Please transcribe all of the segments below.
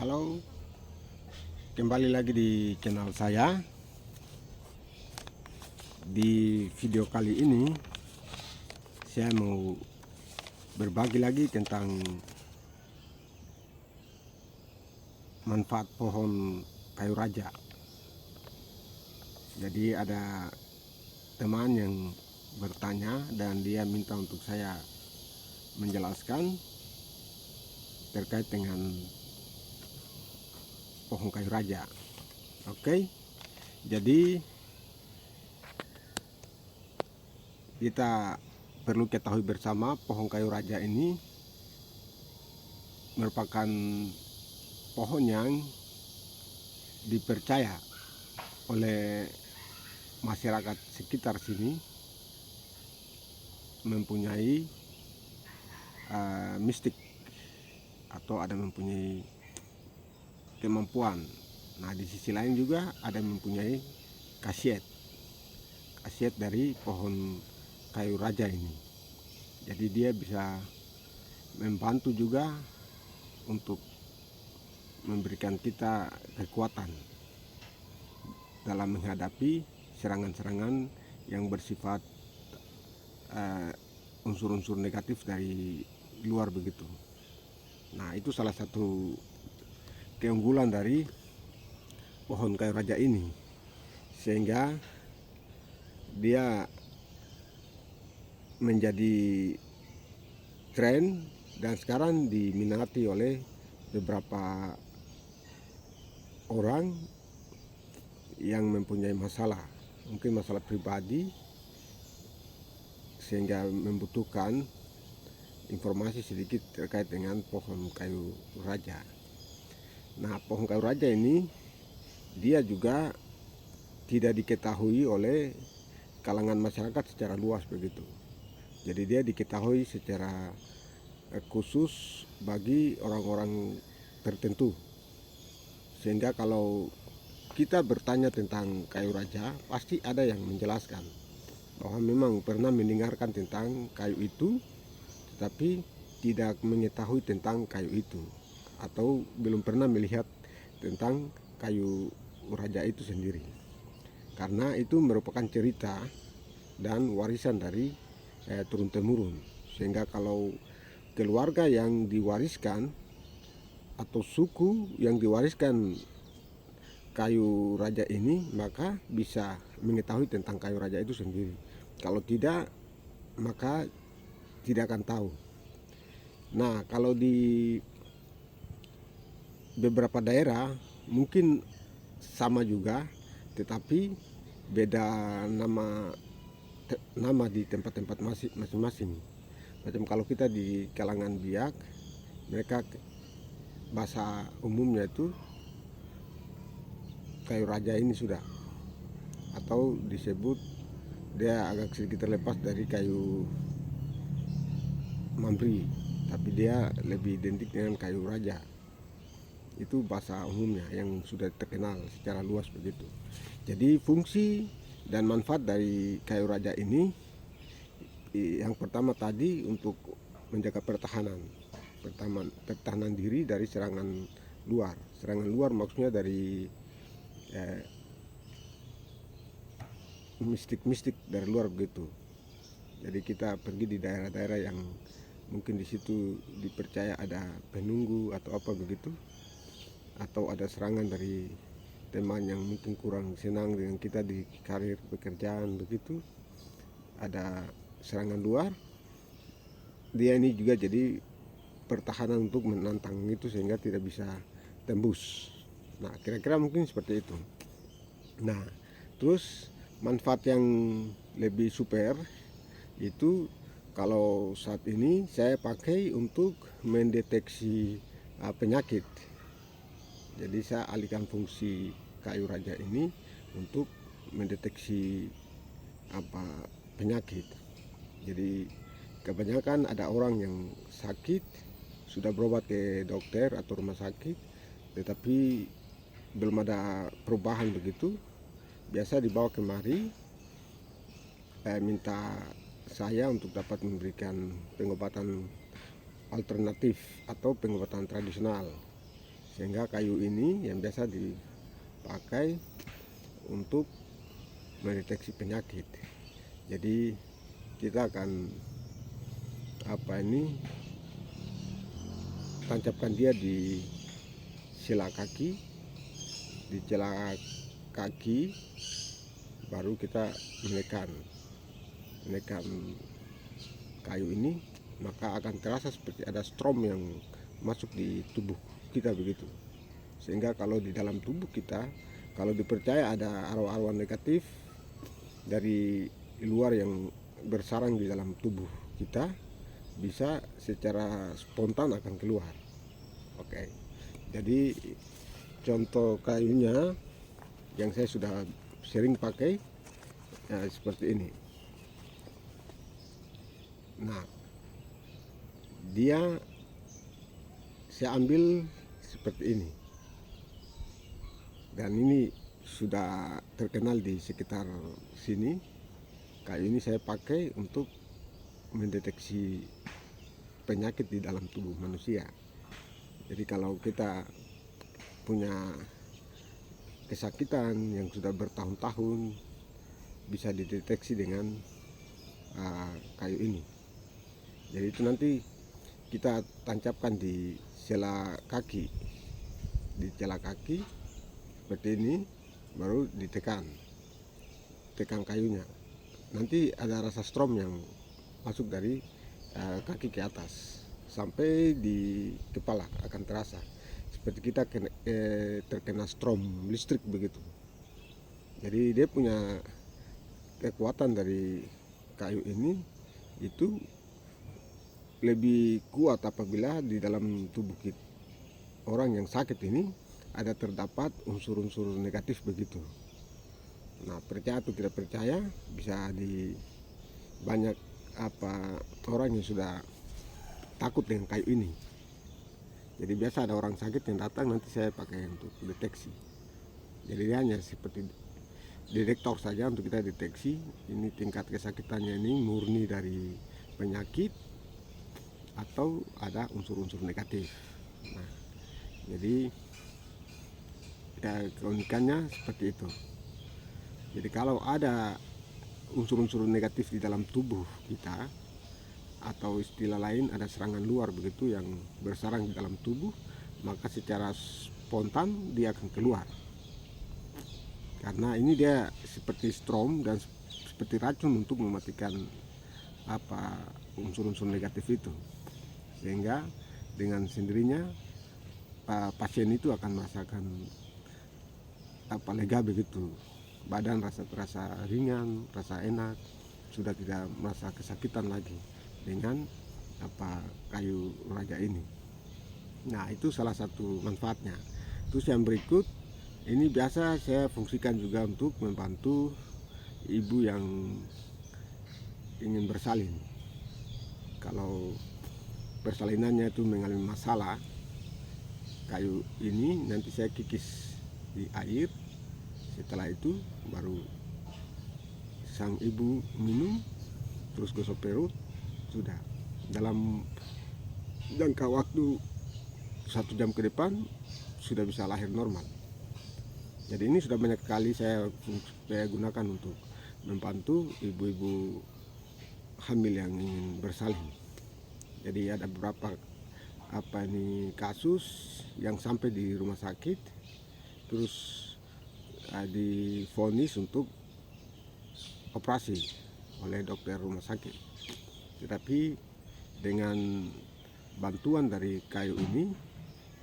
Halo, kembali lagi di channel saya. Di video kali ini saya mau berbagi lagi tentang manfaat pohon kayu raja. Jadi ada teman yang bertanya dan dia minta untuk saya menjelaskan terkait dengan pohon kayu raja. Oke, jadi kita perlu ketahui bersama pohon kayu raja ini merupakan pohon yang dipercaya oleh masyarakat sekitar sini mempunyai mistik atau ada mempunyai kemampuan. Nah, di sisi lain juga ada mempunyai khasiat dari pohon kayu raja ini. Jadi dia bisa membantu juga untuk memberikan kita kekuatan dalam menghadapi serangan-serangan yang bersifat unsur-unsur negatif dari luar begitu. Nah, itu salah satu keunggulan dari pohon kayu raja ini, sehingga dia menjadi tren dan sekarang diminati oleh beberapa orang yang mempunyai masalah, mungkin masalah pribadi, sehingga membutuhkan informasi sedikit terkait dengan pohon kayu raja. Nah, pohon kayu raja ini dia juga tidak diketahui oleh kalangan masyarakat secara luas begitu. Jadi dia diketahui secara khusus bagi orang-orang tertentu. Sehingga kalau kita bertanya tentang kayu raja, pasti ada yang menjelaskan bahwa memang pernah mendengarkan tentang kayu itu, tetapi tidak mengetahui tentang kayu itu, atau belum pernah melihat tentang kayu raja itu sendiri, karena itu merupakan cerita dan warisan dari turun-temurun. Sehingga kalau keluarga yang diwariskan atau suku yang diwariskan kayu raja ini, maka bisa mengetahui tentang kayu raja itu sendiri. Kalau tidak, maka tidak akan tahu. Nah, kalau di beberapa daerah mungkin sama juga, tetapi beda nama di tempat-tempat masing-masing. Macam kalau kita di kalangan Biak, mereka bahasa umumnya itu kayu raja ini sudah, atau disebut dia agak sedikit terlepas dari kayu mambri, tapi dia lebih identik dengan kayu raja. Itu bahasa umumnya yang sudah terkenal secara luas begitu. Jadi fungsi dan manfaat dari kayu raja ini, yang pertama tadi untuk menjaga pertahanan diri dari serangan luar. Serangan luar maksudnya dari mistik dari luar begitu. Jadi kita pergi di daerah-daerah yang mungkin di situ dipercaya ada penunggu atau apa begitu, atau ada serangan dari teman yang mungkin kurang senang dengan kita di karir pekerjaan begitu, ada serangan luar, dia ini juga jadi pertahanan untuk menantang itu sehingga tidak bisa tembus. Nah, kira-kira mungkin seperti itu. Nah, terus manfaat yang lebih super itu kalau saat ini saya pakai untuk mendeteksi penyakit. Jadi saya alihkan fungsi kayu raja ini untuk mendeteksi penyakit. Jadi kebanyakan ada orang yang sakit, sudah berobat ke dokter atau rumah sakit, tetapi belum ada perubahan begitu. Biasa dibawa kemari, minta saya untuk dapat memberikan pengobatan alternatif atau pengobatan tradisional, Sehingga kayu ini yang biasa dipakai untuk mendeteksi penyakit. Jadi kita akan tancapkan dia di sela kaki, baru kita menekan kayu ini, maka akan terasa seperti ada strom yang masuk di tubuh kita begitu. Sehingga kalau di dalam tubuh kita, kalau dipercaya ada arwah-arwah negatif dari luar yang bersarang di dalam tubuh kita, bisa secara spontan akan keluar. Oke. Jadi contoh kayunya yang saya sudah sering pakai seperti ini. Nah, dia saya ambil seperti ini, dan ini sudah terkenal di sekitar sini. Kayu ini saya pakai untuk mendeteksi penyakit di dalam tubuh manusia. Jadi kalau kita punya kesakitan yang sudah bertahun-tahun, bisa dideteksi dengan kayu ini. Jadi itu nanti kita tancapkan di sela kaki, seperti ini, baru tekan kayunya. Nanti ada rasa strom yang masuk dari kaki ke atas sampai di kepala, akan terasa seperti kita terkena strom listrik begitu. Jadi dia punya kekuatan dari kayu ini itu lebih kuat apabila di dalam tubuh kita, orang yang sakit ini, ada terdapat unsur-unsur negatif begitu. Nah, percaya atau tidak percaya, bisa di banyak orang yang sudah takut dengan kayu ini. Jadi biasa ada orang sakit yang datang, nanti saya pakai untuk deteksi. Jadi dia hanya seperti detektor saja untuk kita deteksi ini tingkat kesakitannya ini murni dari penyakit atau ada unsur-unsur negatif. Nah, jadi keunikannya seperti itu. Jadi kalau ada unsur-unsur negatif di dalam tubuh kita, atau istilah lain ada serangan luar begitu yang bersarang di dalam tubuh, maka secara spontan dia akan keluar. Karena ini dia seperti strom dan seperti racun untuk mematikan unsur-unsur negatif itu. Sehingga dengan sendirinya pasien itu akan merasakan lega begitu, badan rasa ringan, rasa enak, sudah tidak merasa kesakitan lagi dengan kayu raja ini. Nah, itu salah satu manfaatnya. Terus yang berikut ini biasa saya fungsikan juga untuk membantu ibu yang ingin bersalin. Kalau persalinannya itu mengalami masalah, kayu ini nanti saya kikis di air. Setelah itu baru sang ibu minum, terus gosok perut, sudah dalam jangka waktu 1 jam ke depan sudah bisa lahir normal. Jadi ini sudah banyak kali saya gunakan untuk membantu ibu-ibu hamil yang ingin bersalin. Jadi ada beberapa kasus yang sampai di rumah sakit, terus divonis untuk operasi oleh dokter rumah sakit. Tetapi dengan bantuan dari kayu ini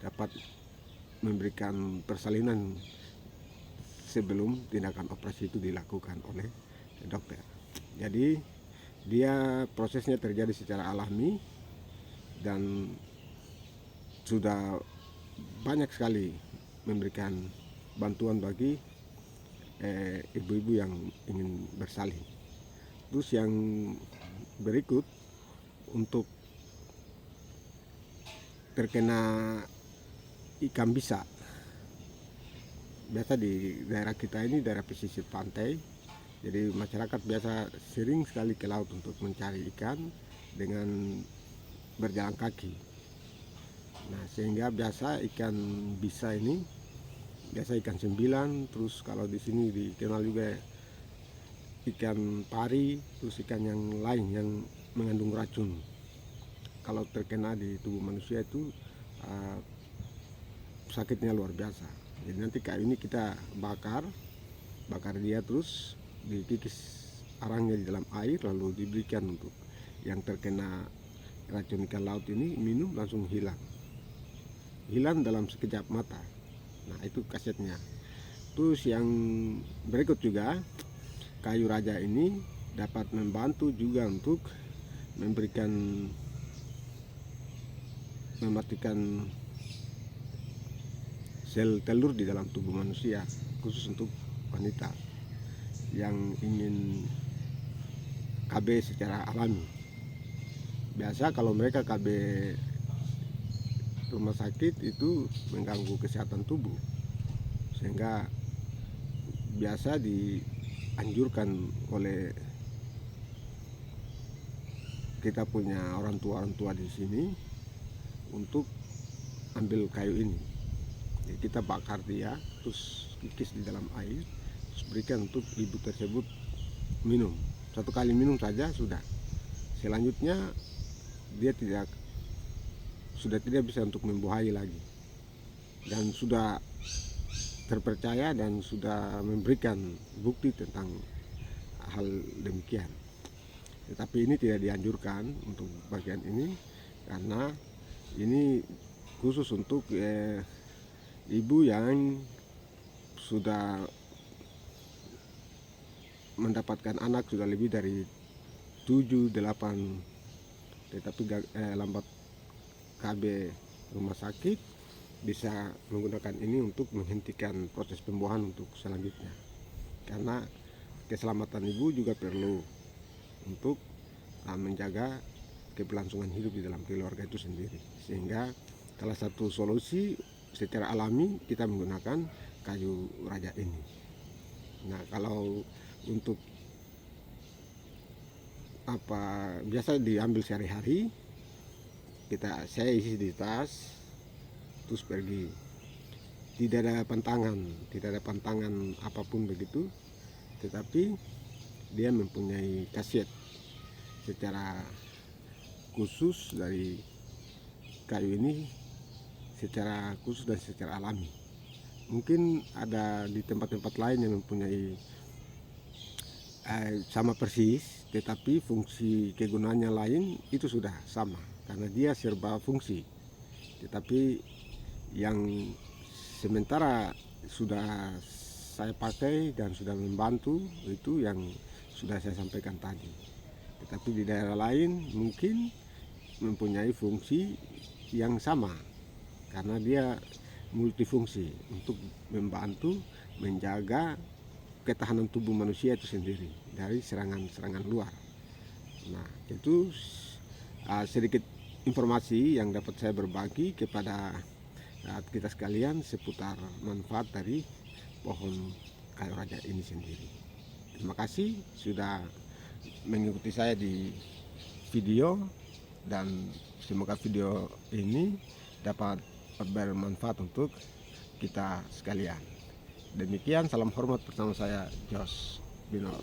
dapat memberikan persalinan sebelum tindakan operasi itu dilakukan oleh dokter. Jadi dia prosesnya terjadi secara alami dan sudah banyak sekali memberikan bantuan bagi ibu-ibu yang ingin bersalin. Terus yang berikut, untuk terkena ikan bisa, biasa di daerah kita ini daerah pesisir pantai, jadi masyarakat biasa sering sekali ke laut untuk mencari ikan dengan berjalan kaki. Nah, sehingga biasa ikan bisa ini biasa ikan sembilan, terus kalau di sini dikenal juga ikan pari, terus ikan yang lain yang mengandung racun. Kalau terkena di tubuh manusia itu sakitnya luar biasa. Jadi nanti kayu ini kita bakar dia, terus dikikis arangnya di dalam air, lalu diberikan untuk yang terkena racun ikan laut ini minum, langsung hilang dalam sekejap mata. Nah, itu khasiatnya. Terus yang berikut juga, kayu raja ini dapat membantu juga untuk mematikan sel telur di dalam tubuh manusia, khusus untuk wanita yang ingin KB secara alami. Biasa kalau mereka KB rumah sakit itu mengganggu kesehatan tubuh, sehingga biasa dianjurkan oleh kita punya orang tua di sini untuk ambil kayu ini. Jadi kita bakar dia, terus kikis di dalam air, terus berikan untuk ibu tersebut minum. 1 kali minum saja sudah. Selanjutnya dia sudah tidak bisa untuk membuahi lagi, dan sudah terpercaya dan sudah memberikan bukti tentang hal demikian. Tetapi ini tidak dianjurkan untuk bagian ini, karena ini khusus untuk ibu yang sudah mendapatkan anak sudah lebih dari 7-8, tetapi lambat KB rumah sakit, bisa menggunakan ini untuk menghentikan proses pembuahan untuk selanjutnya. Karena keselamatan ibu juga perlu untuk menjaga keberlangsungan hidup di dalam keluarga itu sendiri. Sehingga salah satu solusi secara alami kita menggunakan kayu raja ini. Nah, kalau untuk biasa diambil sehari-hari, saya isi di tas terus pergi. Tidak ada pantangan apapun begitu, tetapi dia mempunyai khasiat secara khusus dari kayu ini, secara khusus dan secara alami. Mungkin ada di tempat-tempat lain yang mempunyai sama persis, tetapi fungsi kegunaannya lain, itu sudah sama karena dia serba fungsi. Tetapi yang sementara sudah saya pakai dan sudah membantu itu yang sudah saya sampaikan tadi. Tetapi di daerah lain mungkin mempunyai fungsi yang sama, karena dia multifungsi untuk membantu menjaga ketahanan tubuh manusia itu sendiri dari serangan luar. Nah, itu sedikit informasi yang dapat saya berbagi kepada kita sekalian seputar manfaat dari pohon kayu raja ini sendiri. Terima kasih sudah mengikuti saya di video, dan semoga video ini dapat bermanfaat untuk kita sekalian. Demikian, salam hormat bersama saya, Jos Binor.